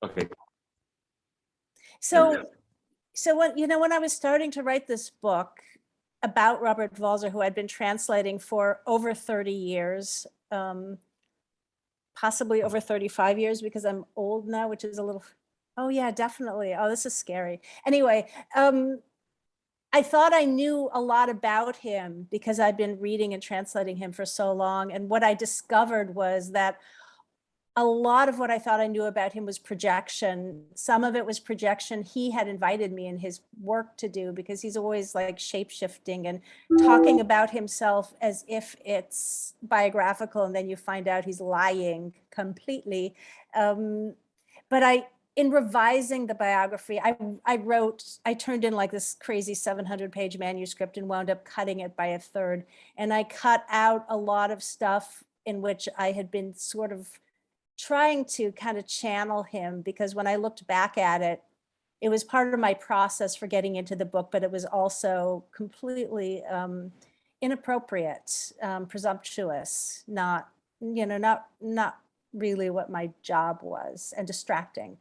Okay. So when I was starting to write this book about Robert Walser, who I'd been translating for over 30 years, possibly over 35 years because I'm old now, which is a little, oh yeah, definitely. Oh, this is scary. Anyway, I thought I knew a lot about him because I'd been reading and translating him for so long. And what I discovered was that a lot of what I thought I knew about him was projection. Some of it was projection he had invited me in his work to do, because he's always like shape-shifting and talking about himself as if it's biographical, and then you find out he's lying completely. But in revising the biography, I turned in like this crazy 700-page manuscript and wound up cutting it by a third. And I cut out a lot of stuff in which I had been sort of trying to kind of channel him, because when I looked back at it, it was part of my process for getting into the book, but it was also completely inappropriate, presumptuous, not really what my job was, and distracting.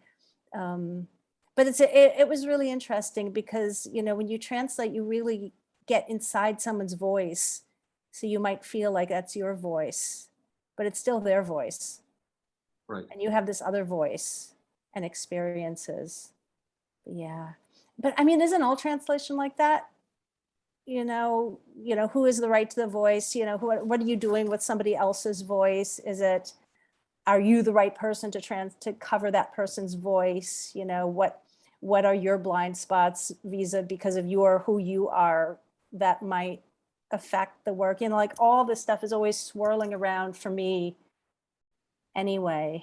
But it was really interesting because, when you translate, you really get inside someone's voice. So you might feel like that's your voice, but it's still their voice. Right. And you have this other voice and experiences. Yeah. But I mean, isn't all translation like that? Who is the right to the voice? What are you doing with somebody else's voice? Are you the right person to cover that person's voice? What are your blind spots because of who you are that might affect the work? Like all this stuff is always swirling around for me anyway.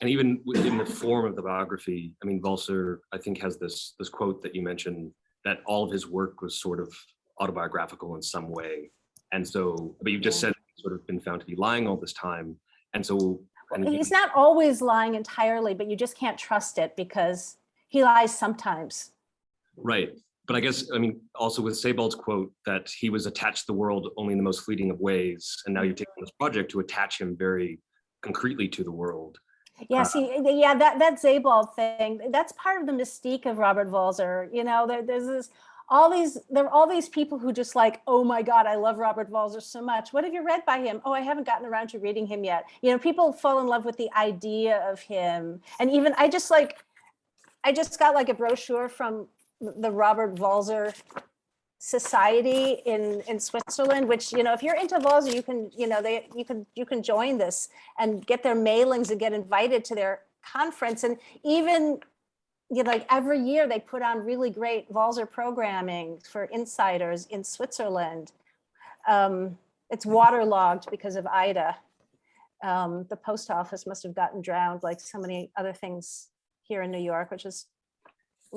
And even within the form of the biography, I mean, Walser, I think, has this quote that you mentioned, that all of his work was sort of autobiographical in some way. And so, but you've just said he's sort of been found to be lying all this time. And so, he's not always lying entirely, but you just can't trust it because he lies sometimes. Right. But I guess, I mean, also with Sebald's quote that he was attached to the world only in the most fleeting of ways. And now you've taken this project to attach him very concretely to the world. Yeah, that Sebald thing, that's part of the mystique of Robert Walser. There are all these people who just like, oh my God, I love Robert Walser so much. What have you read by him? Oh, I haven't gotten around to reading him yet. People fall in love with the idea of him. And even I just got like a brochure from the Robert Walser Society in Switzerland, which, if you're into Walser, you can join this and get their mailings and get invited to their conference. And even like every year they put on really great Walser programming for insiders in Switzerland. It's waterlogged because of Ida. The post office must have gotten drowned like so many other things here in New York, which was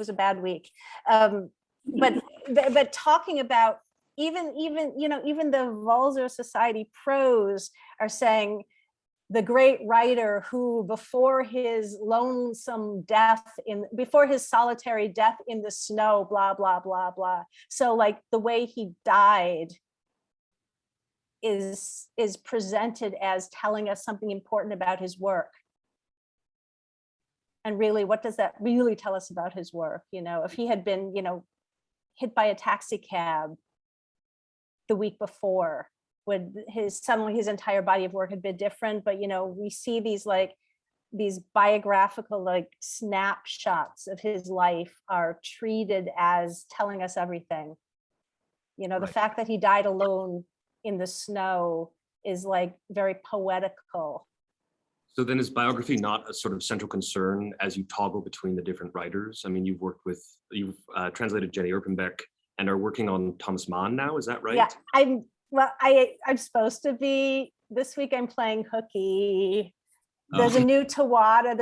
a bad week. But talking about even the Walser Society pros are saying the great writer who before his solitary death in the snow, blah, blah, blah, blah. So like the way he died is presented as telling us something important about his work. And really, what does that really tell us about his work? If he had been, hit by a taxi cab the week before, would suddenly his entire body of work had been different? But we see these biographical like snapshots of his life are treated as telling us everything. The fact that he died alone in the snow is like very poetical. So then is biography not a sort of central concern as you toggle between the different writers? I mean, you've translated Jenny Erpenbeck and are working on Thomas Mann now, is that right? Yeah, I'm supposed to be. This week I'm playing hooky. There's a new Tawada,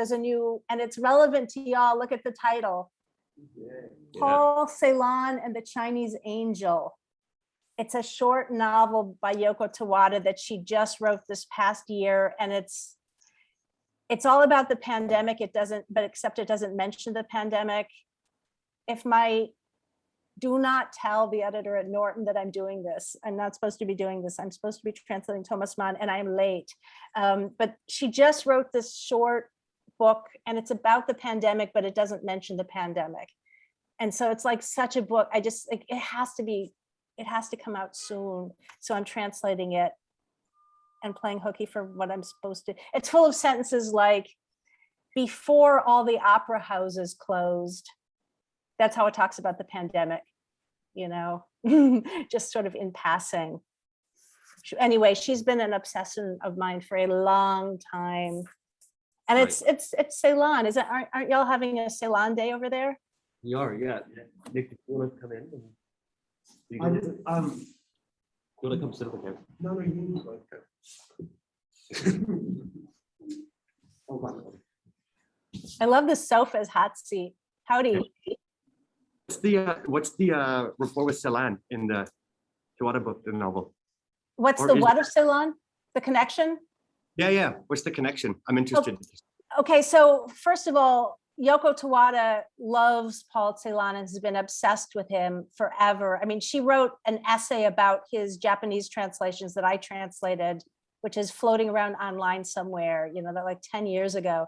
and it's relevant to y'all. Look at the title. Yeah. Paul Celan and the Chinese Angel. It's a short novel by Yoko Tawada that she just wrote this past year, and it's all about the pandemic. Except it doesn't mention the pandemic. Do not tell the editor at Norton that I'm doing this. I'm not supposed to be doing this. I'm supposed to be translating Thomas Mann, and I'm late. But she just wrote this short book, and it's about the pandemic, but it doesn't mention the pandemic. And so it's like such a book. I just like it has to come out soon. So I'm translating it and playing hooky for what I'm supposed to. It's full of sentences like, before all the opera houses closed. That's how it talks about the pandemic, you know, just sort of in passing. Anyway, she's been an obsession of mine for a long time. And Right. it's Ceylon. Aren't y'all having a Ceylon day over there? We are, yeah. Nick, do you want to come in? And you want to come sit at the camp? No, you Oh my God. I love the sofa's hot seat. Howdy. What's the rapport with Ceylon in the Tawada book, the novel? What's Or the is what it- of Ceylon? The connection? Yeah. What's the connection? I'm interested. Okay, so first of all, Yoko Tawada loves Paul Ceylon and has been obsessed with him forever. I mean, she wrote an essay about his Japanese translations that I translated, which is floating around online somewhere, you know, that like 10 years ago.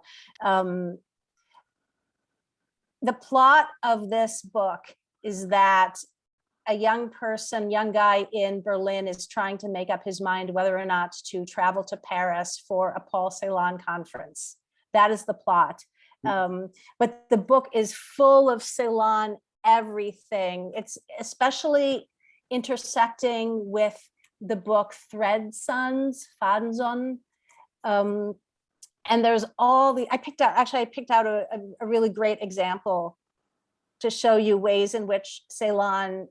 The plot of this book is that a young guy in Berlin is trying to make up his mind whether or not to travel to Paris for a Paul Ceylon conference. That is the plot. But the book is full of Ceylon everything. It's especially intersecting with the book Thread Sons, Fadenson. And there's I picked out a really great example to show you ways in which Ceylon,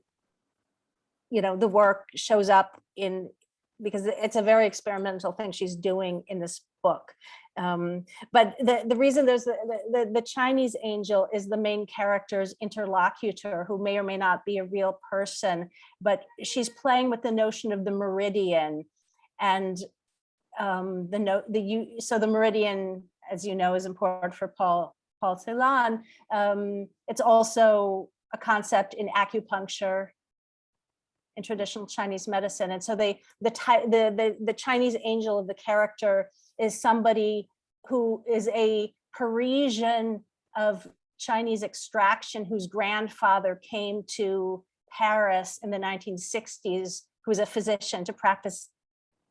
you know, the work shows up because it's a very experimental thing she's doing in this book. But the reason there's the Chinese angel is the main character's interlocutor, who may or may not be a real person, but she's playing with the notion of the meridian. And so the meridian, as you know, is important for Paul Ceylon. It's also a concept in acupuncture, in traditional Chinese medicine. And so the Chinese angel of the character is somebody who is a Parisian of Chinese extraction, whose grandfather came to Paris in the 1960s, who was a physician to practice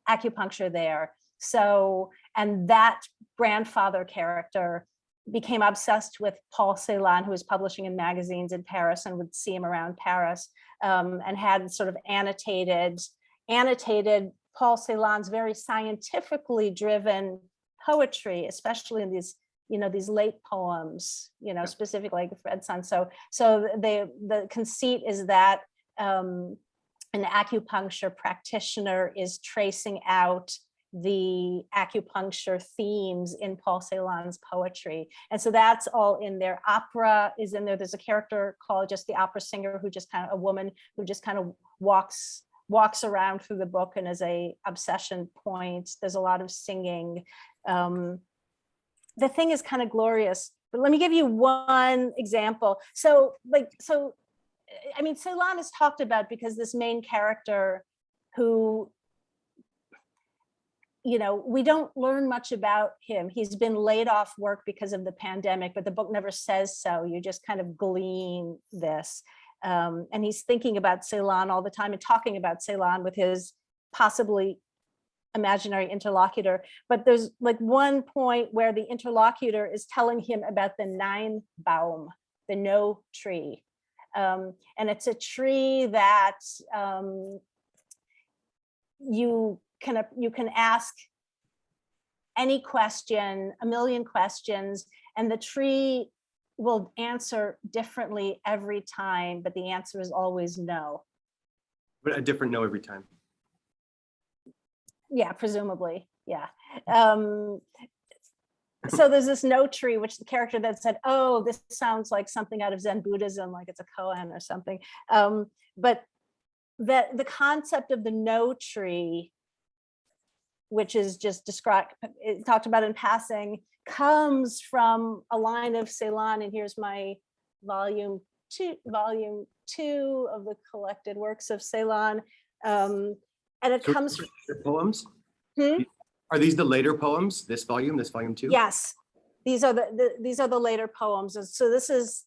acupuncture there. So, and that grandfather character became obsessed with Paul Ceylon, who was publishing in magazines in Paris and would see him around Paris, and had sort of annotated Paul Ceylon's very scientifically driven poetry, especially in these, you know, these late poems, you know, specifically like Thread Son. So the conceit is that an acupuncture practitioner is tracing out the acupuncture themes in Paul Ceylon's poetry. And so that's all in there. Opera is in there. There's a character called just the opera singer, who just kind of, a woman who just kind of walks around through the book and is a obsession point. There's a lot of singing. The thing is kind of glorious, but let me give you one example. I mean, Ceylon is talked about because this main character who, you know, we don't learn much about him. He's been laid off work because of the pandemic, but the book never says so. You just kind of glean this. And he's thinking about Ceylon all the time and talking about Ceylon with his possibly imaginary interlocutor. But there's like one point where the interlocutor is telling him about the Neinbaum, the no tree. And it's a tree that you can ask any question, a million questions, and the tree will answer differently every time, but the answer is always no. But a different no every time. Yeah, presumably, yeah. So there's this no tree, which the character then said, oh, this sounds like something out of Zen Buddhism, like it's a koan or something. But the concept of the no tree, which is just described, talked about in passing, comes from a line of Ceylon, and here's my volume two of the collected works of Ceylon. And it comes from poems. Hmm? Are these the later poems? This volume 2? Yes, these are the later poems. And so this is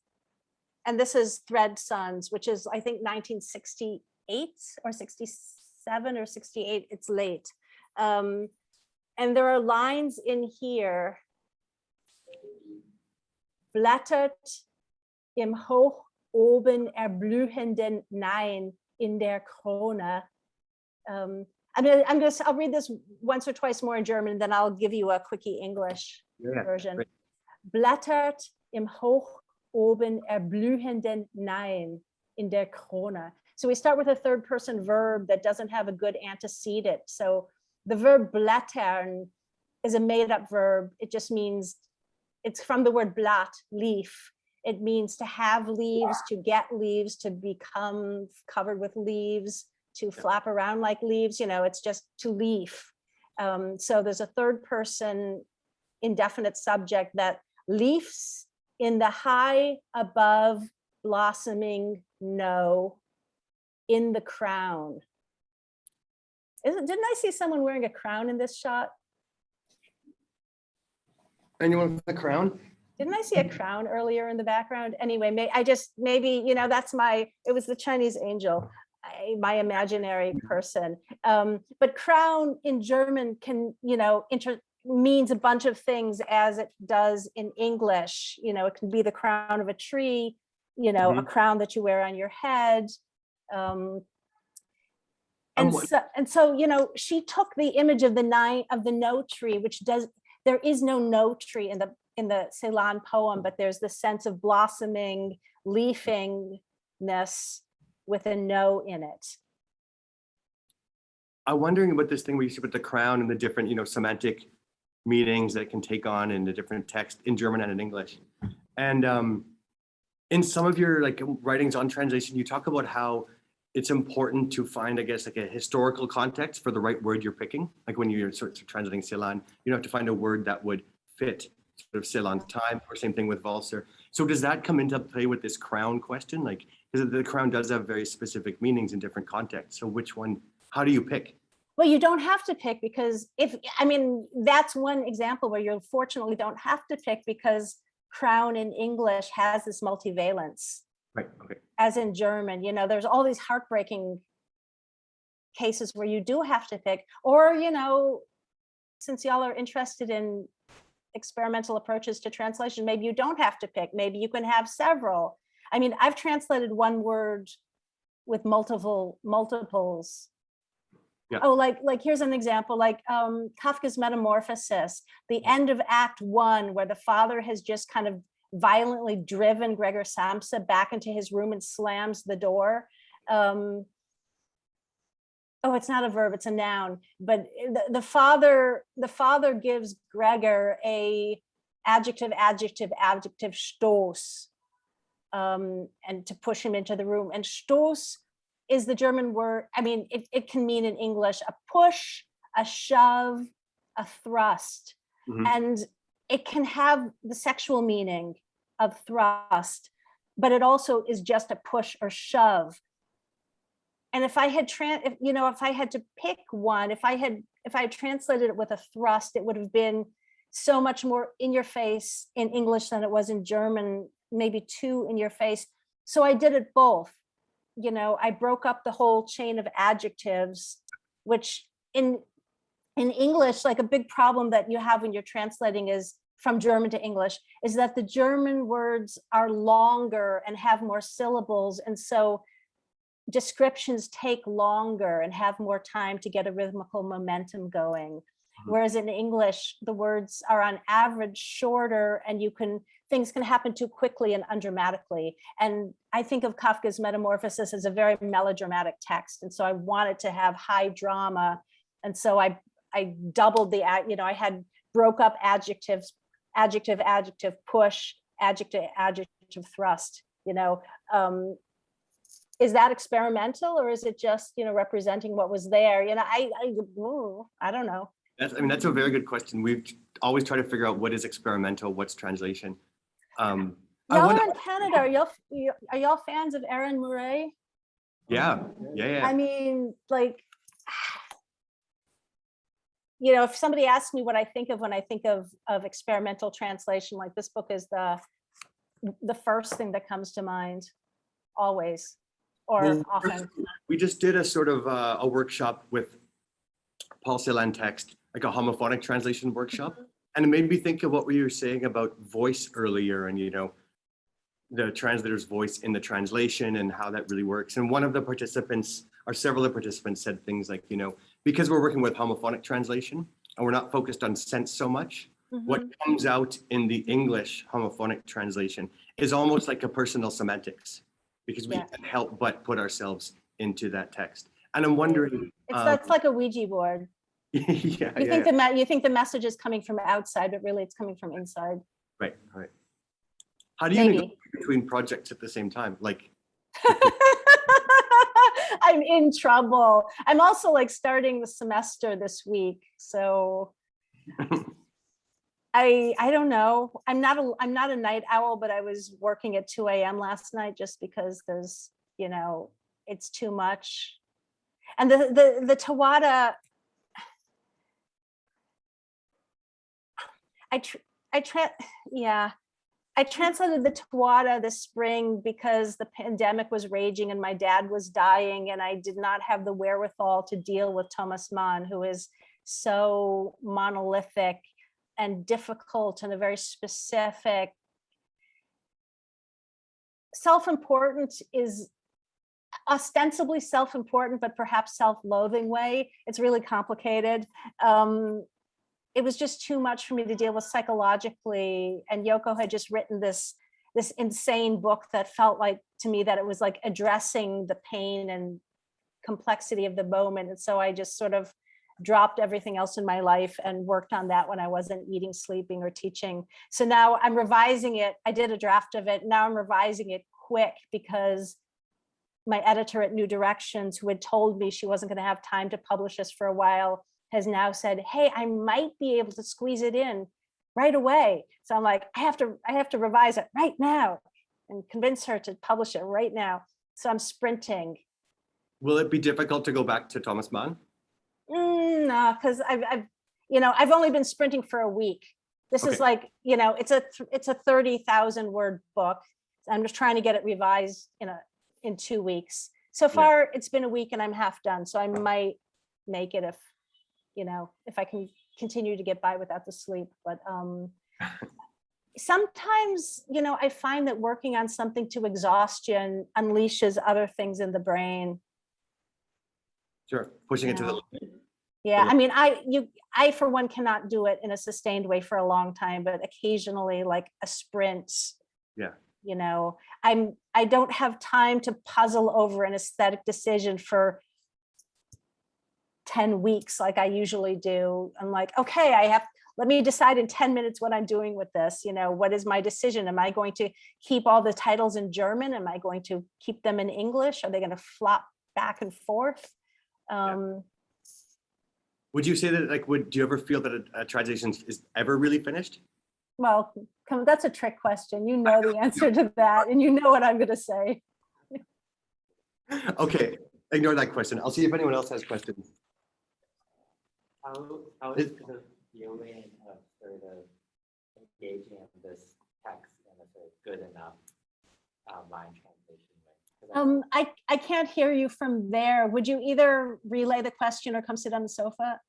Thread Sons, which is, I think, 1968 or 67 or 68. It's late. And there are lines in here. Blättert im hoch oben erblühenden Nein in der Krone. I'll read this once or twice more in German, then I'll give you a quickie English version. Great. Blättert im hoch oben erblühenden Nein in der Krone. So we start with a third person verb that doesn't have a good antecedent. So the verb blättern is a made up verb. It just means, it's from the word blatt, leaf. It means to have leaves, to get leaves, to become covered with leaves, to flap around like leaves, it's just to leaf. So there's a third person indefinite subject that leafs in the high above blossoming no in the crown. Didn't I see someone wearing a crown in this shot? Anyone with a crown? Didn't I see a crown earlier in the background? Anyway, maybe, it was the Chinese angel, my imaginary person. But crown in German can, means a bunch of things as it does in English. It can be the crown of a tree, a crown that you wear on your head. And so, she took the image of the no tree, which there is no no tree in the Ceylon poem, but there's the sense of blossoming, leafingness with a no in it. I'm wondering about this thing where you see with the crown and the different, semantic meanings that it can take on in the different text in German and in English. And in some of your writings on translation, you talk about how it's important to find, I guess, a historical context for the right word you're picking. Like when you're sort of translating Ceylon, you have to find a word that would fit sort of Ceylon's time, or same thing with Walser. So does that come into play with this crown question? Because the crown does have very specific meanings in different contexts. So which one, how do you pick? Well, you don't have to pick, because that's one example where you fortunately don't have to pick, because crown in English has this multivalence. Right, okay. As in German, there's all these heartbreaking cases where you do have to pick, or, since y'all are interested in experimental approaches to translation, maybe you don't have to pick, maybe you can have several. I've translated one word with multiples. Yeah. Oh, like here's an example, Kafka's Metamorphosis, the end of Act 1, where the father has just kind of violently driven Gregor Samsa back into his room and slams the door. It's not a verb, it's a noun. But the father gives Gregor a adjective Stoß, and to push him into the room. And Stoß is the German word. It can mean in English a push, a shove, a thrust. Mm-hmm. And it can have the sexual meaning of thrust, but it also is just a push or shove. And if I had if I had to pick one, if I had translated it with a thrust, it would have been so much more in your face in English than it was in German, maybe too in your face. So I did it both. I broke up the whole chain of adjectives, which in English, a big problem that you have when you're translating is from German to English, is that the German words are longer and have more syllables. And so descriptions take longer and have more time to get a rhythmical momentum going. Whereas in English, the words are on average shorter, and things can happen too quickly and undramatically. And I think of Kafka's Metamorphosis as a very melodramatic text. And so I wanted to have high drama. And so I doubled I had broke up adjectives, adjective, push, adjective, thrust, is that experimental, or is it just, representing what was there? I don't know. That's a very good question. We've always tried to figure out what is experimental, what's translation. Y'all are in Canada. Are y'all fans of Aaron Murray? Yeah. you know, if somebody asks me what I think of when I think of experimental translation, like this book is the first thing that comes to mind, always, or Well, often. we just did a sort of a workshop with Paul Celan text, like a homophonic translation workshop. And it made me think of what we were saying about voice earlier, and, you know, the translator's voice in the translation and how that really works. And one of the participants, or several of the participants, said things like, you know, because we're working with homophonic translation and we're not focused on sense so much, what comes out in the English homophonic translation is almost like a personal semantics, because we can't help but put ourselves into that text. And I'm wondering, That's like a Ouija board. you think the message is coming from outside, but really it's coming from inside. Right. How do you negotiate between projects at the same time? Like, I'm in trouble. I'm also like starting the semester this week, so I don't know. I'm not a night owl, but I was working at 2 a.m. last night just because there's, you know, it's too much. And the Tawada, I translated the Tawada this spring because the pandemic was raging and my dad was dying, and I did not have the wherewithal to deal with Thomas Mann, who is so monolithic and difficult and a very specific. Self-important is ostensibly self-important, but perhaps self-loathing way. It's really complicated. It was just too much for me to deal with psychologically. And Yoko had just written this insane book that felt like to me that it was like addressing the pain and complexity of the moment. And so I just sort of dropped everything else in my life and worked on that when I wasn't eating, sleeping, or teaching. So now I'm revising it. I did a draft of it. Now I'm revising it quick because my editor at New Directions, who had told me she wasn't going to have time to publish this for a while, has now said, hey, I might be able to squeeze it in right away. So I'm like, I have to revise it right now and convince her to publish it right now. So I'm sprinting. will it be difficult to go back to Thomas Mann? No, because I've only been sprinting for a week. This is like, you know, it's a 30,000 word book. I'm just trying to get it revised in 2 weeks. So far, it's been a week and I'm half done. So I might make it if I can continue to get by without the sleep. But sometimes, I find that working on something to exhaustion unleashes other things in the brain. Sure, pushing it to the limit. Yeah, I mean, I for one cannot do it in a sustained way for a long time, but occasionally, like a sprint. Yeah. I don't have time to puzzle over an aesthetic decision for 10 weeks like I usually do. I'm like, okay, let me decide in 10 minutes what I'm doing with this. What is my decision? Am I going to keep all the titles in German? Am I going to keep them in English? Are they going to flop back and forth? Would you say that, do you ever feel that a translation is ever really finished? Well, that's a trick question. You know the answer to that, and you know what I'm going to say. Okay, ignore that question. I'll see if anyone else has questions. How is the feeling of sort of engaging in this text in a sort of good enough line translation way? I can't hear you from there. Would you either relay the question or come sit on the sofa?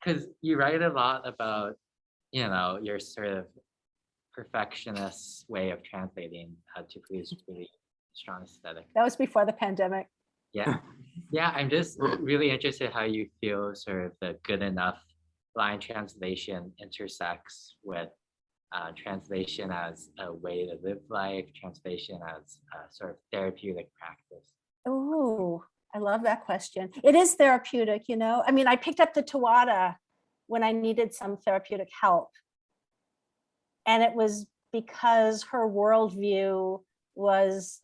Because you write a lot about, your sort of perfectionist way of translating to produce really strong aesthetic. That was before the pandemic. Yeah. I'm just really interested how you feel sort of the good enough line translation intersects with translation as a way to live life, translation as a sort of therapeutic practice. Oh, I love that question. It is therapeutic, I mean, I picked up the Tawada when I needed some therapeutic help. And it was because her worldview was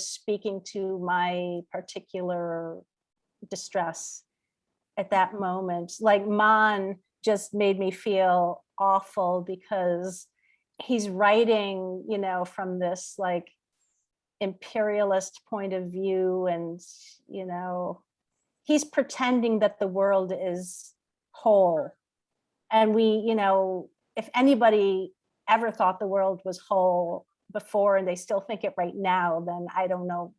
speaking to my particular distress at that moment. Like Mann just made me feel awful because he's writing, from this like imperialist point of view, and he's pretending that the world is whole. And if anybody ever thought the world was whole before and they still think it right now, then I don't know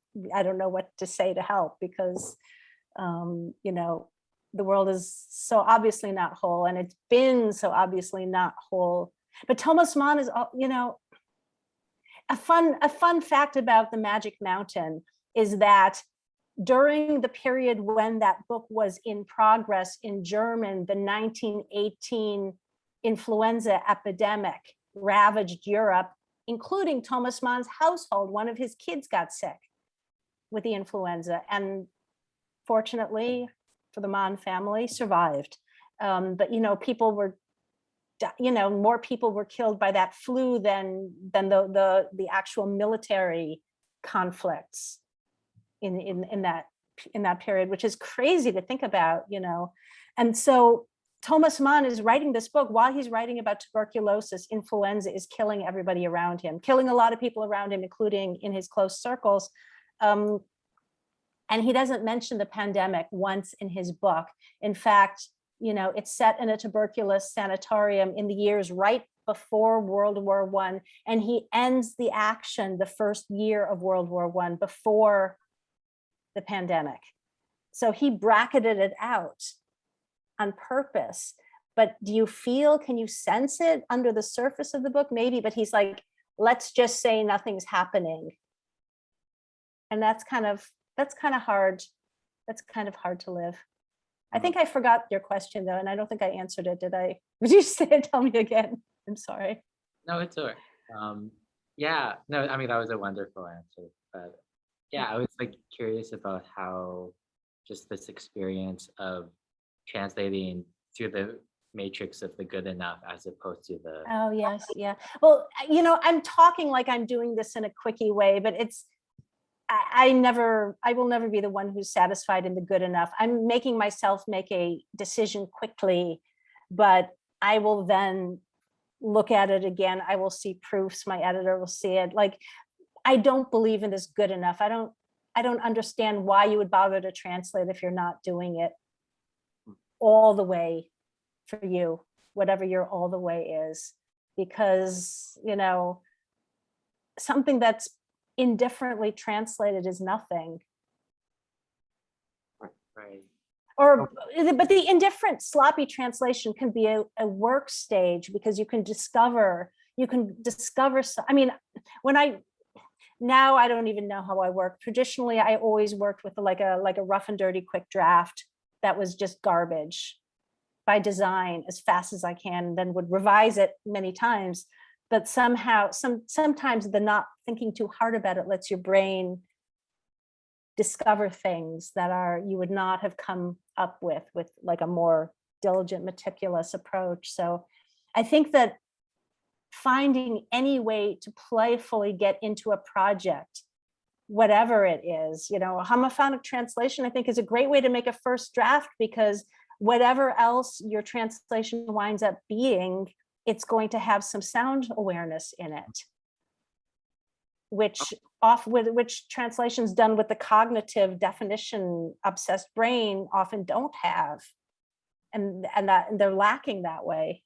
what to say to help, because the world is so obviously not whole, and it's been so obviously not whole. But Thomas Mann is, a fun fact about The Magic Mountain is that during the period when that book was in progress in German, the 1918 influenza epidemic ravaged Europe, including Thomas Mann's household. One of his kids got sick with the influenza, and fortunately for the Mann family, survived. But people were, more people were killed by that flu than the actual military conflicts in that period, which is crazy to think about, And so Thomas Mann is writing this book while he's writing about tuberculosis. Influenza is killing everybody around him, killing a lot of people around him, including in his close circles. And he doesn't mention the pandemic once in his book. In fact, it's set in a tuberculosis sanatorium in the years right before World War I, and he ends the action the first year of World War I, before the pandemic. So he bracketed it out on purpose. But can you sense it under the surface of the book? Maybe, but he's like, let's just say nothing's happening. And that's kind of hard. That's kind of hard to live. I think I forgot your question though, and I don't think I answered it. Did I? Would you say it? Tell me again. I'm sorry. No, it's all right. Yeah, no, I mean, that was a wonderful answer. But yeah, I was curious about how just this experience of translating through the matrix of the good enough as opposed to the. Oh, yes. Yeah. Well, I'm talking like I'm doing this in a quickie way, but I will never be the one who's satisfied in the good enough. I'm making myself make a decision quickly, but I will then look at it again. I will see proofs. My editor will see it. I don't believe in this good enough. I don't understand why you would bother to translate if you're not doing it all the way for you, whatever your all the way is, because, something that's indifferently translated is nothing. Right. But the indifferent, sloppy translation can be a work stage, because you can discover. Now I don't even know how I work. Traditionally, I always worked with like a rough and dirty quick draft that was just garbage by design, as fast as I can, then would revise it many times. But somehow, sometimes the not thinking too hard about it lets your brain discover things that you would not have come up with a more diligent, meticulous approach. So I think that finding any way to playfully get into a project, whatever it is, a homophonic translation, I think, is a great way to make a first draft, because whatever else your translation winds up being, it's going to have some sound awareness in it, which translations done with the cognitive definition obsessed brain often don't have, and they're lacking that way.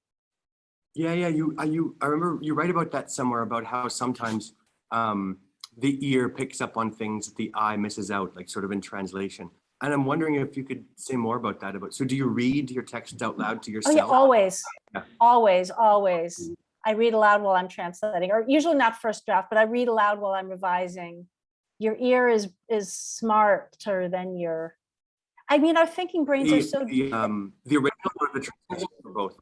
Yeah. I remember you write about that somewhere, about how sometimes the ear picks up on things that the eye misses out, sort of in translation. And I'm wondering if you could say more about that. So do you read your text out loud to yourself? Oh, yeah, always. Yeah. Always. I read aloud while I'm translating, or usually not first draft, but I read aloud while I'm revising. Your ear is smarter than your. Our thinking brains are so. The original or the translation, for both?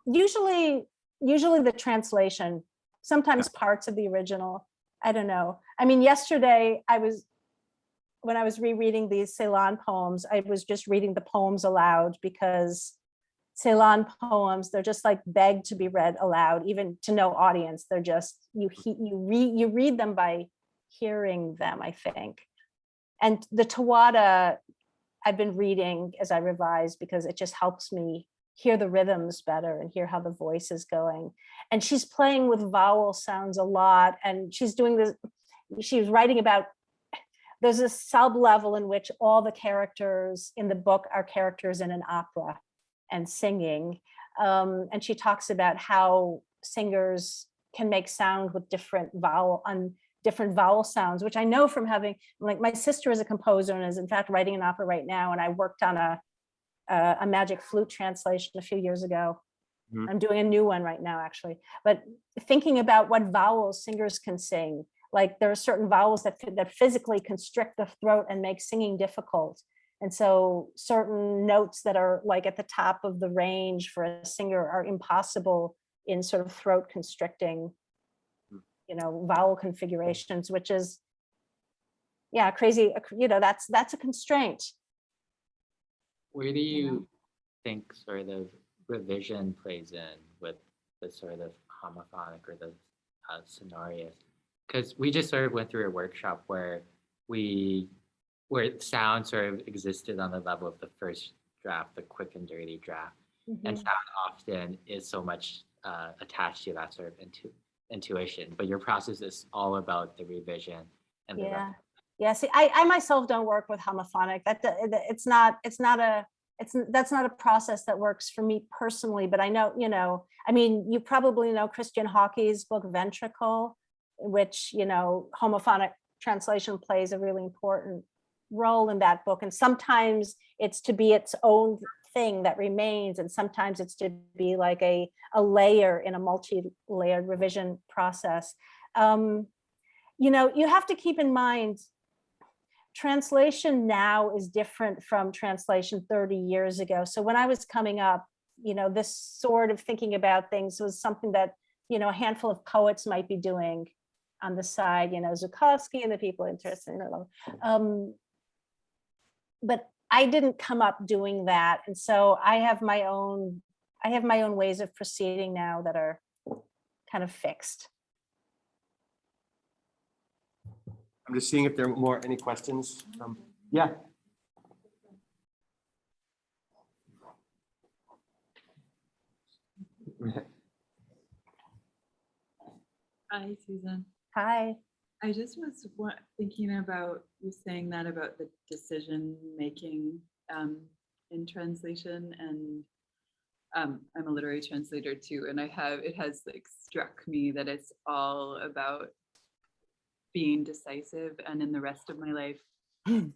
Usually the translation, sometimes parts of the original. I don't know. Yesterday when I was rereading these Ceylon poems, I was just reading the poems aloud, because Ceylon poems, they're just begged to be read aloud, even to no audience. They're just, you read them by hearing them, I think. And the Tawada, I've been reading as I revise, because it just helps me hear the rhythms better and hear how the voice is going. And she's playing with vowel sounds a lot, and she's doing this, she was writing about, there's a sub level in which all the characters in the book are characters in an opera and singing. And she talks about how singers can make sound with different vowel sounds, which I know from having, like, my sister is a composer and is in fact writing an opera right now. And I worked on a magic flute translation a few years ago. Mhm. I'm doing a new one right now, actually. But thinking about what vowels singers can sing, like there are certain vowels that physically constrict the throat and make singing difficult. And so certain notes that are like at the top of the range for a singer are impossible in sort of throat constricting, vowel configurations, which is, yeah, crazy. That's a constraint. Where do you think sort of revision plays in with the sort of homophonic or the sonorous? Because we just sort of went through a workshop where sound sort of existed on the level of the first draft, the quick and dirty draft. And sound often is so much attached to that sort of intuition, but your process is all about the revision and the Yeah. See, I myself don't work with homophonic. That's not a process that works for me personally, but I know, I mean, you probably know Christian Hawkey's book Ventricle, which, homophonic translation plays a really important role in that book. And sometimes it's to be its own thing that remains, and sometimes it's to be like a layer in a multi-layered revision process. You have to keep in mind, translation now is different from translation 30 years ago. So when I was coming up, this sort of thinking about things was something that, a handful of poets might be doing on the side, Zukowski and the people interested in. But I didn't come up doing that. And so I have my own ways of proceeding now that are kind of fixed. I'm just seeing if there are any questions. Yeah. Hi, Susan. Hi. I just was thinking about you saying that about the decision making in translation, and I'm a literary translator too, and it has like struck me that it's all about being decisive, and in the rest of my life I'm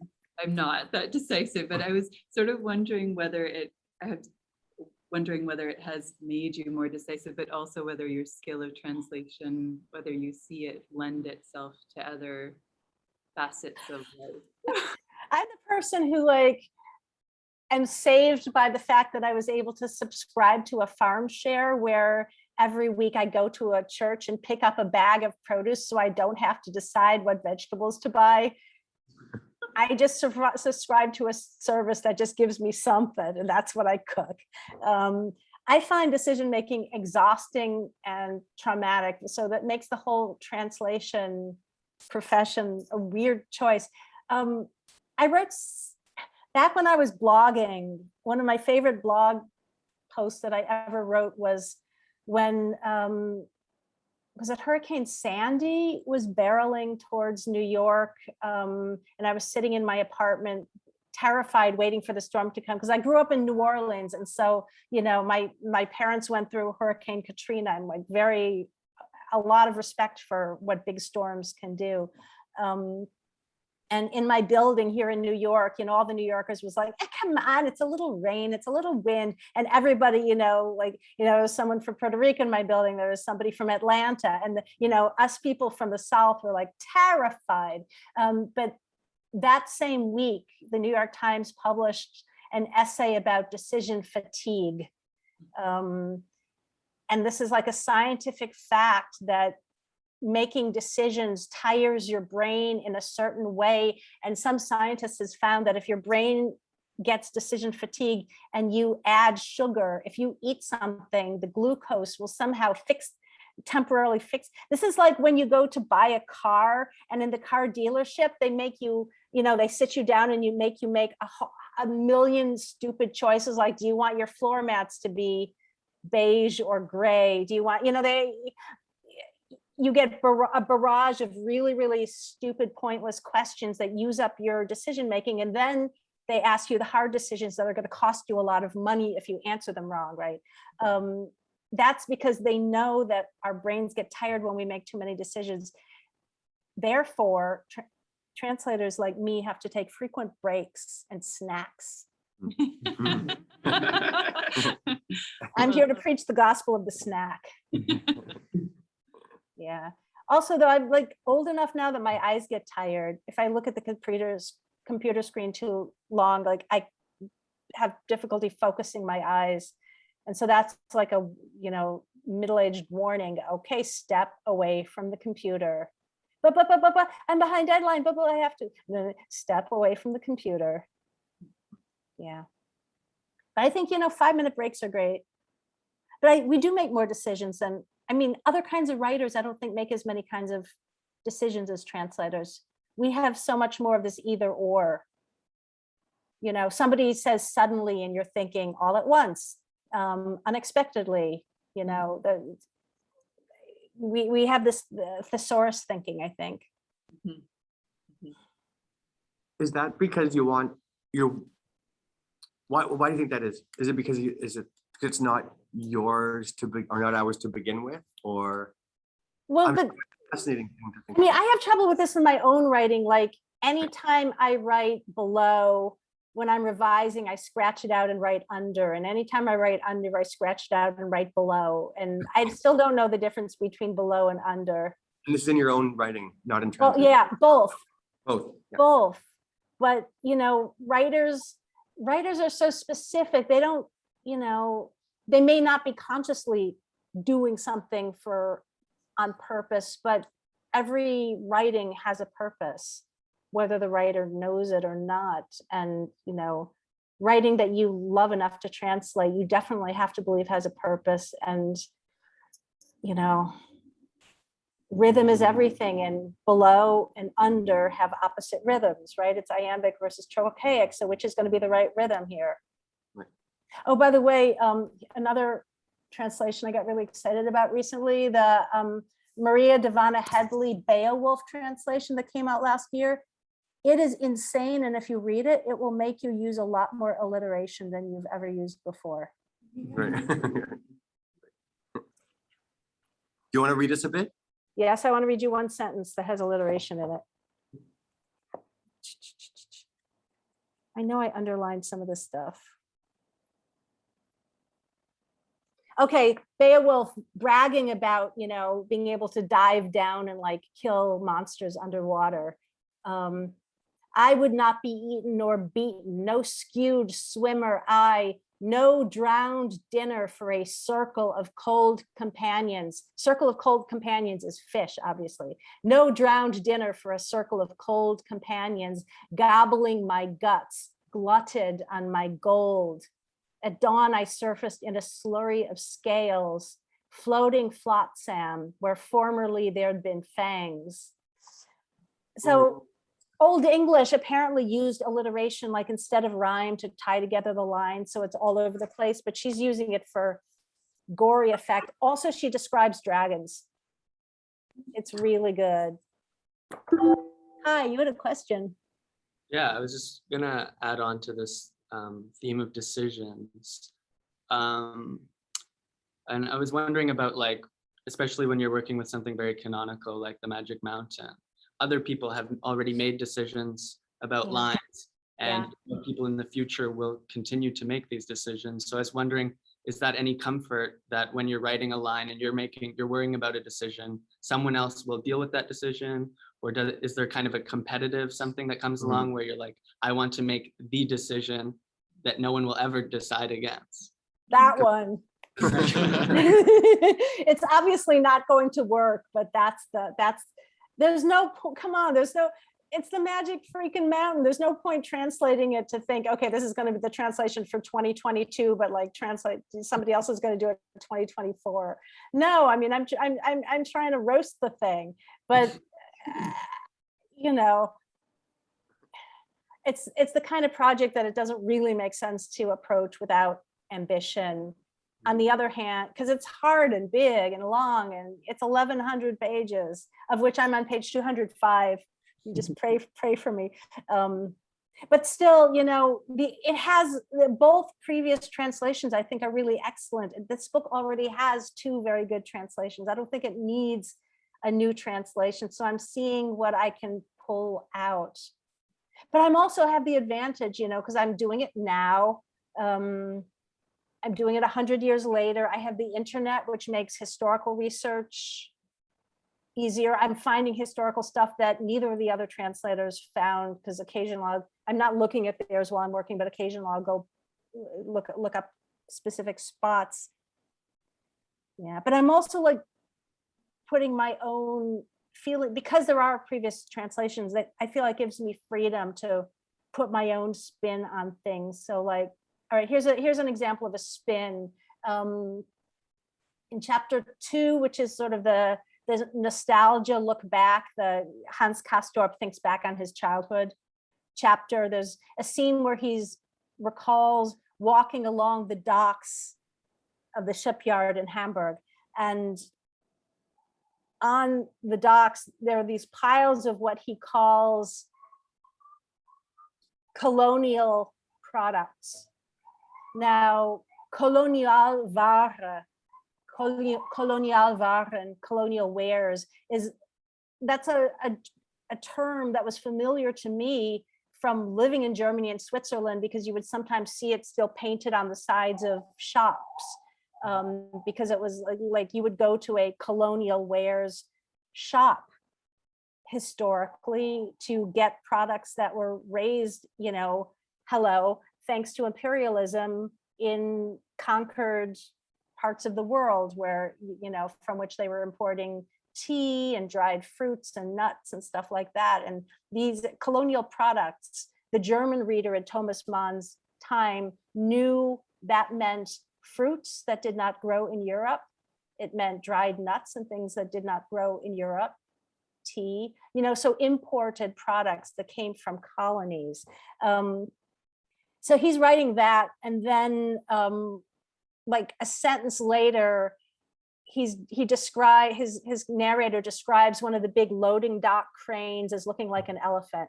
not that decisive, but I was sort of wondering whether it has made you more decisive, but also whether your skill of translation, whether you see it lend itself to other facets of life. I'm the person who am saved by the fact that I was able to subscribe to a farm share where every week I go to a church and pick up a bag of produce so I don't have to decide what vegetables to buy. I just subscribe to a service that just gives me something, and that's what I cook. I find decision-making exhausting and traumatic, so that makes the whole translation profession a weird choice. I wrote, back when I was blogging, one of my favorite blog posts that I ever wrote was when, was it Hurricane Sandy was barreling towards New York, and I was sitting in my apartment, terrified, waiting for the storm to come, because I grew up in New Orleans, and so my parents went through Hurricane Katrina, and a lot of respect for what big storms can do. And in my building here in New York, all the New Yorkers was like, come on, it's a little rain, it's a little wind. And everybody, someone from Puerto Rico in my building, there was somebody from Atlanta, and us people from the South were like terrified. But that same week, the New York Times published an essay about decision fatigue. And this is like a scientific fact that making decisions tires your brain in a certain way. And some scientists has found that if your brain gets decision fatigue and you add sugar, if you eat something, the glucose will somehow temporarily fix. This is like when you go to buy a car, and in the car dealership, they make you, they sit you down and make a million stupid choices. Like, do you want your floor mats to be beige or gray? Do you want, you get a barrage of really, really stupid, pointless questions that use up your decision making. And then they ask you the hard decisions that are going to cost you a lot of money if you answer them wrong, right? That's because they know that our brains get tired when we make too many decisions. Therefore, translators like me have to take frequent breaks and snacks. I'm here to preach the gospel of the snack. Yeah. Also, though, I'm like old enough now that my eyes get tired. If I look at the computer screen too long, like I have difficulty focusing my eyes. And so that's like a, middle-aged warning. Okay, step away from the computer. But I'm behind deadline, but I have to step away from the computer. Yeah. But I think, 5-minute breaks are great. But we do make more decisions than, other kinds of writers, I don't think make as many kinds of decisions as translators. We have so much more of this either or. Somebody says suddenly and you're thinking all at once, unexpectedly, we have this thesaurus thinking, I think. Is that because you want why do you think that is? Is it because it's not yours or not ours to begin with, or? Well, but fascinating thing to think. I have trouble with this in my own writing. Like anytime I write below, when I'm revising, I scratch it out and write under. And anytime I write under, I scratch it out and write below. And I still don't know the difference between below and under. And this is in your own writing, not in Well, translation. yeah, both. Both. Yeah. Both. But, writers are so specific. They don't, they may not be consciously doing something on purpose, but every writing has a purpose, whether the writer knows it or not. And, writing that you love enough to translate, you definitely have to believe has a purpose. And, rhythm is everything, and below and under have opposite rhythms, right? It's iambic versus trochaic. So which is going to be the right rhythm here? Right. Oh, by the way, another translation I got really excited about recently, the Maria Devana Headley Beowulf translation that came out last year. It is insane. And if you read it, it will make you use a lot more alliteration than you've ever used before. Right. Do you want to read us a bit? Yes, I want to read you one sentence that has alliteration in it. I know I underlined some of this stuff. Okay, Beowulf bragging about, being able to dive down and like kill monsters underwater. I would not be eaten nor beaten, no skewed swimmer I, no drowned dinner for a circle of cold companions. Circle of cold companions is fish, obviously. No drowned dinner for a circle of cold companions, gobbling my guts, glutted on my gold. At dawn, I surfaced in a slurry of scales, floating flotsam where formerly there'd been fangs. So Old English apparently used alliteration, like instead of rhyme, to tie together the lines, so it's all over the place, but she's using it for gory effect. Also, she describes dragons. It's really good. Hi, you had a question. Yeah, I was just gonna add on to this theme of decisions. And I was wondering about, like, especially when you're working with something very canonical like The Magic Mountain, other people have already made decisions about lines, and people in the future will continue to make these decisions. So I was wondering, is that any comfort that when you're writing a line and you're worrying about a decision, someone else will deal with that decision? Or is there kind of a competitive something that comes along where you're like, I want to make the decision that no one will ever decide against? That one. It's obviously not going to work, but there's no, come on, it's the magic freaking mountain. There's no point translating it to think, okay, this is going to be the translation for 2022, but like somebody else is going to do it for 2024. No, I mean, I'm trying to roast the thing, but it's the kind of project that it doesn't really make sense to approach without ambition. On the other hand, because it's hard and big and long, and it's 1,100 pages, of which I'm on page 205. You just pray for me. But still, you know, it has both previous translations, I think, are really excellent. This book already has 2 very good translations. I don't think it needs a new translation. So I'm seeing what I can pull out. But I'm also have the advantage, you know, because I'm doing it now. I'm doing it 100 years later. I have the internet, which makes historical research easier. I'm finding historical stuff that neither of the other translators found, because occasionally I'm not looking at theirs while I'm working, but occasionally I'll go look up specific spots. Yeah, but I'm also like putting my own feeling, because there are previous translations, that I feel like gives me freedom to put my own spin on things. So like, all right, here's an example of a spin. In chapter 2, which is sort of the nostalgia look back, the Hans Castorp thinks back on his childhood chapter, there's a scene where he's recalls walking along the docks of the shipyard in Hamburg, and on the docks there are these piles of what he calls colonial products. Now, Colonial Ware, colonial waren, colonial wares, that's a term that was familiar to me from living in Germany and Switzerland, because you would sometimes see it still painted on the sides of shops, because it was like you would go to a colonial wares shop historically to get products that were raised, you know, thanks to imperialism in conquered parts of the world, where, you know, from which they were importing tea and dried fruits and nuts and stuff like that. And these colonial products, the German reader at Thomas Mann's time knew that meant fruits that did not grow in Europe. It meant dried nuts and things that did not grow in Europe, tea, you know, so imported products that came from colonies. So he's writing that, and then like a sentence later, his narrator describes one of the big loading dock cranes as looking like an elephant.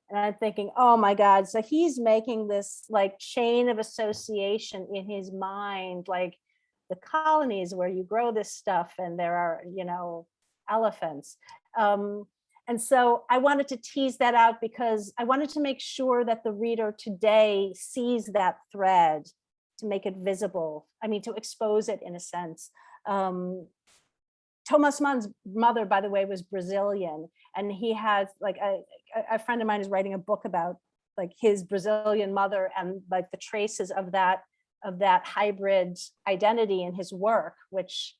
And I'm thinking, oh my God, so he's making this like chain of association in his mind, like the colonies where you grow this stuff and there are, you know, elephants. And so I wanted to tease that out because I wanted to make sure that the reader today sees that thread, to make it visible. I mean, to expose it in a sense. Thomas Mann's mother, by the way, was Brazilian, and he has like a friend of mine is writing a book about like his Brazilian mother and like the traces of that hybrid identity in his work, which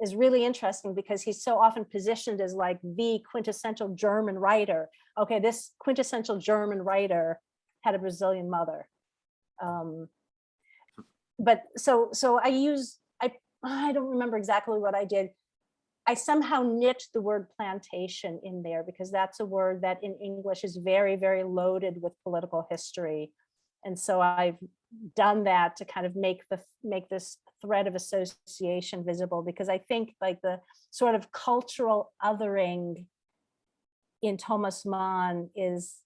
is really interesting because he's so often positioned as like the quintessential German writer. Okay, this quintessential German writer had a Brazilian mother. But so I don't remember exactly what I did. I somehow knit the word plantation in there because that's a word that in English is very, very loaded with political history. And so I've done that to kind of make this thread of association visible, because I think like the sort of cultural othering in Thomas Mann is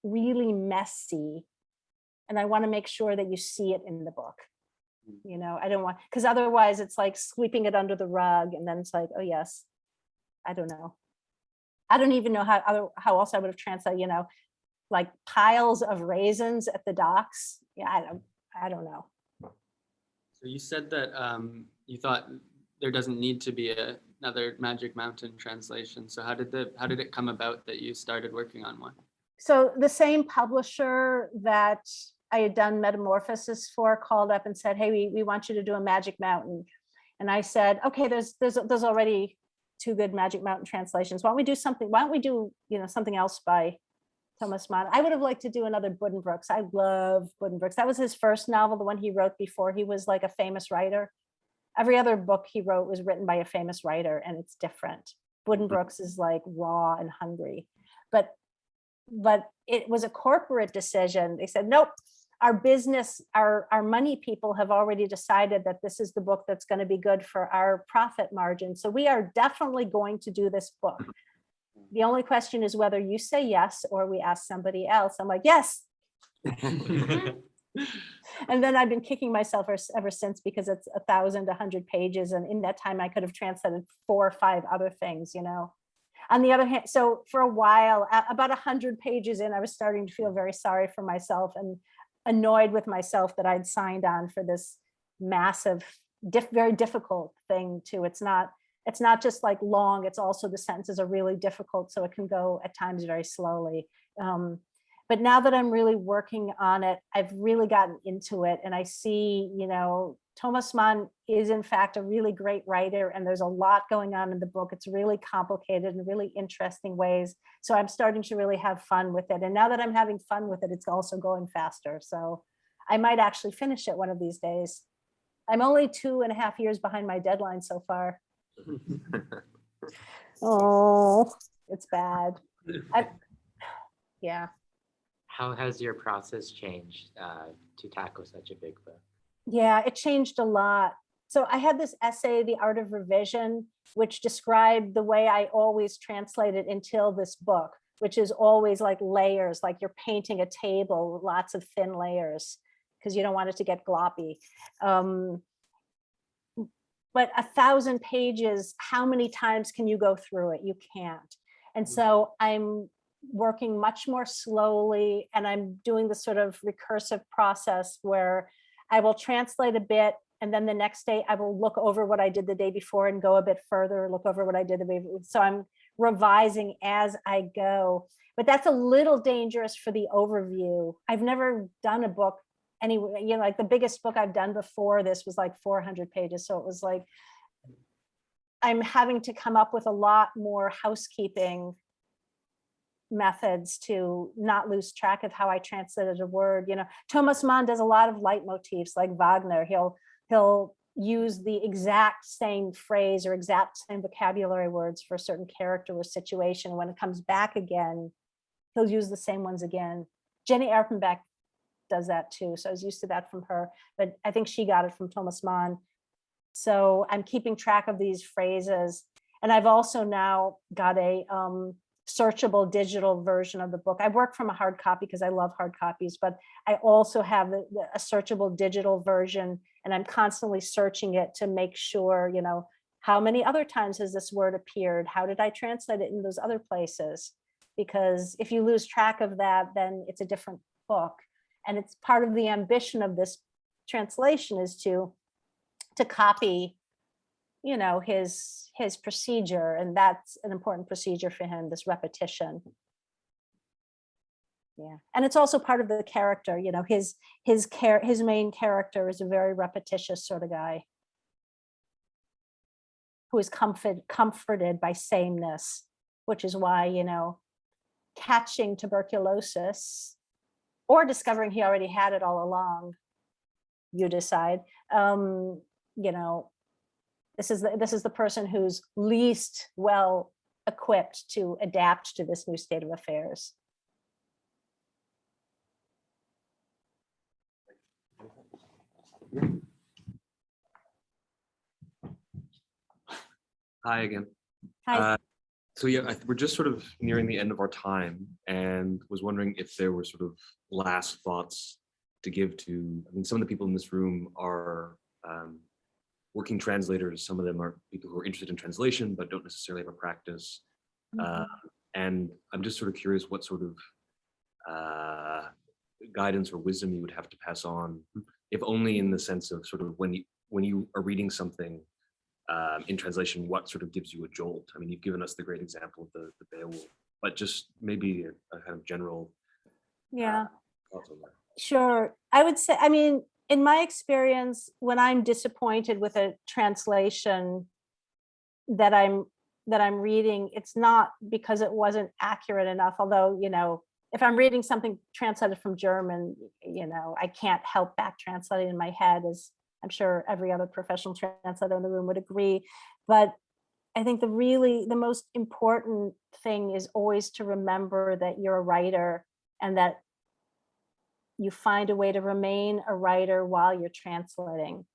really messy. And I want to make sure that you see it in the book. You know, I don't want, because otherwise it's like sweeping it under the rug, and then it's like, oh yes, I don't know. I don't even know how else I would have translated, you know, like piles of raisins at the docks. Yeah, I don't know. So you said that you thought there doesn't need to be another Magic Mountain translation. So how did it come about that you started working on one? So the same publisher that I had done Metamorphosis for called up and said, hey, we want you to do a Magic Mountain. And I said, okay, there's already 2 good Magic Mountain translations. Why don't we do, you know, something else by Thomas Mann? I would have liked to do another Buddenbrooks. I love Buddenbrooks. That was his first novel, the one he wrote before he was like a famous writer. Every other book he wrote was written by a famous writer, and it's different. Buddenbrooks is like raw and hungry. But it was a corporate decision. They said, nope, our business, our money people have already decided that this is the book that's going to be good for our profit margin. So we are definitely going to do this book. The only question is whether you say yes or we ask somebody else. I'm like, yes. And then I've been kicking myself ever since, because it's 1,100 pages. And in that time, I could have translated 4 or 5 other things, On the other hand, so for a while, about 100 pages in, I was starting to feel very sorry for myself and annoyed with myself that I'd signed on for this massive, very difficult thing too. It's not just like long, it's also the sentences are really difficult, so it can go at times very slowly. But now that I'm really working on it, I've really gotten into it, and I see, Thomas Mann is in fact a really great writer, and there's a lot going on in the book. It's really complicated in really interesting ways. So I'm starting to really have fun with it. And now that I'm having fun with it, it's also going faster. So I might actually finish it one of these days. I'm only 2.5 years behind my deadline so far. Oh, it's bad. Yeah. How has your process changed to tackle such a big book? Yeah, it changed a lot. So I had this essay, The Art of Revision, which described the way I always translated until this book, which is always like layers, like you're painting a table, lots of thin layers, because you don't want it to get gloppy. But 1,000 pages, how many times can you go through it? You can't. And so I'm working much more slowly, and I'm doing this sort of recursive process where I will translate a bit, and then the next day I will look over what I did the day before and go a bit further, look over what I did the day before. So I'm revising as I go, but that's a little dangerous for the overview. I've never done a book anyway, like the biggest book I've done before this was like 400 pages. So it was like, I'm having to come up with a lot more housekeeping methods to not lose track of how I translated a word. Thomas Mann does a lot of leitmotifs like Wagner. He'll use the exact same phrase or exact same vocabulary words for a certain character or situation. When it comes back again, he'll use the same ones again. Jenny Erpenbeck does that too. So I was used to that from her, but I think she got it from Thomas Mann. So I'm keeping track of these phrases. And I've also now got a searchable digital version of the book. I work from a hard copy because I love hard copies, but I also have a searchable digital version, and I'm constantly searching it to make sure, how many other times has this word appeared? How did I translate it in those other places? Because if you lose track of that, then it's a different book. And it's part of the ambition of this translation is to copy his procedure, and that's an important procedure for him, this repetition. Yeah, and it's also part of the character. His main character is a very repetitious sort of guy who is comforted by sameness, which is why catching tuberculosis or discovering he already had it all along, you decide. This is the person who's least well equipped to adapt to this new state of affairs. Hi again. Hi. So yeah, we're just sort of nearing the end of our time, and was wondering if there were sort of last thoughts to give to, some of the people in this room are working translators. Some of them are people who are interested in translation, but don't necessarily have a practice. And I'm just sort of curious what sort of guidance or wisdom you would have to pass on, if only in the sense of sort of when you are reading something in translation, what sort of gives you a jolt? You've given us the great example of the Beowulf, but just maybe a kind of general thoughts on that. Sure. I would say, in my experience, when I'm disappointed with a translation that I'm reading, it's not because it wasn't accurate enough. Although, if I'm reading something translated from German, I can't help back translating in my head, as I'm sure every other professional translator in the room would agree. But I think the most important thing is always to remember that you're a writer, and that you find a way to remain a writer while you're translating,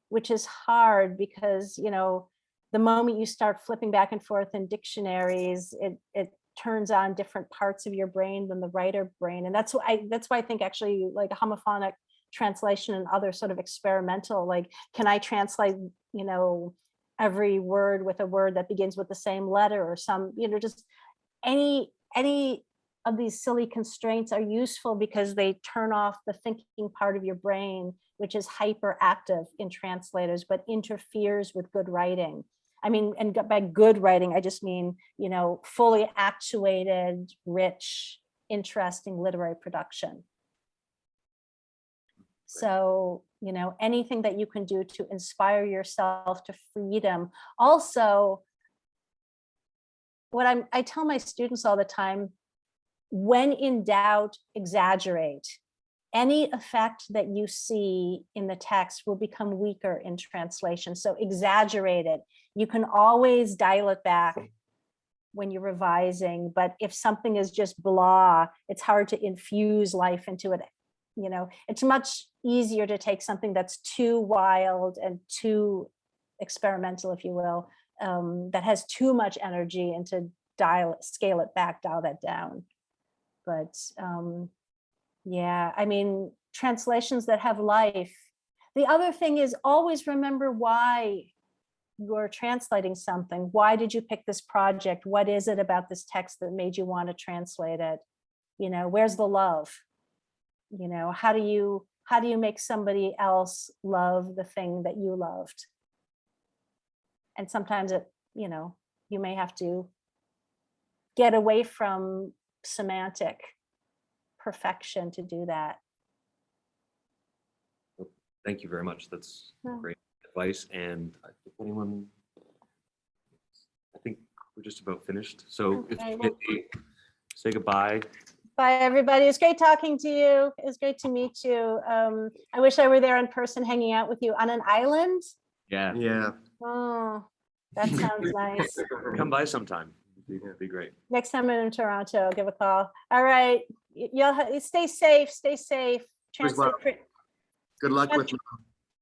which is hard because, you know, the moment you start flipping back and forth in dictionaries, it turns on different parts of your brain than the writer brain. And that's why I think actually like homophonic translation and other sort of experimental, like, can I translate, you know, every word with a word that begins with the same letter or some, you know, just any of these silly constraints are useful because they turn off the thinking part of your brain, which is hyperactive in translators, but interferes with good writing. I mean, and by good writing, I just mean, you know, fully actuated, rich, interesting literary production. So, you know, anything that you can do to inspire yourself to freedom. Also, what I tell my students all the time, when in doubt, exaggerate. Any effect that you see in the text will become weaker in translation. So exaggerate it. You can always dial it back when you're revising, but if something is just blah, it's hard to infuse life into it. You know, it's much easier to take something that's too wild and too experimental, if you will, that has too much energy, and to scale it back, dial that down. But yeah, I mean, translations that have life. The other thing is always remember why you're translating something. Why did you pick this project? What is it about this text that made you want to translate it? You know, where's the love? You know, how do you make somebody else love the thing that you loved? And sometimes it, you know, you may have to get away from semantic perfection to do that. Thank you very much. That's Yeah. great advice. And if anyone, I think we're just about finished. So if Okay, you well- say goodbye. Bye, everybody. It's great talking to you. It's great to meet you. I wish I were there in person hanging out with you on an island. Yeah. Yeah. Oh, that sounds nice. Come by sometime. It'd be great. Next time I'm in Toronto, give a call. All right. Y'all stay safe. Stay safe. As well. Translate. Good luck with.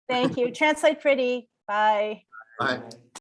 Thank you. Translate pretty. Bye. Bye.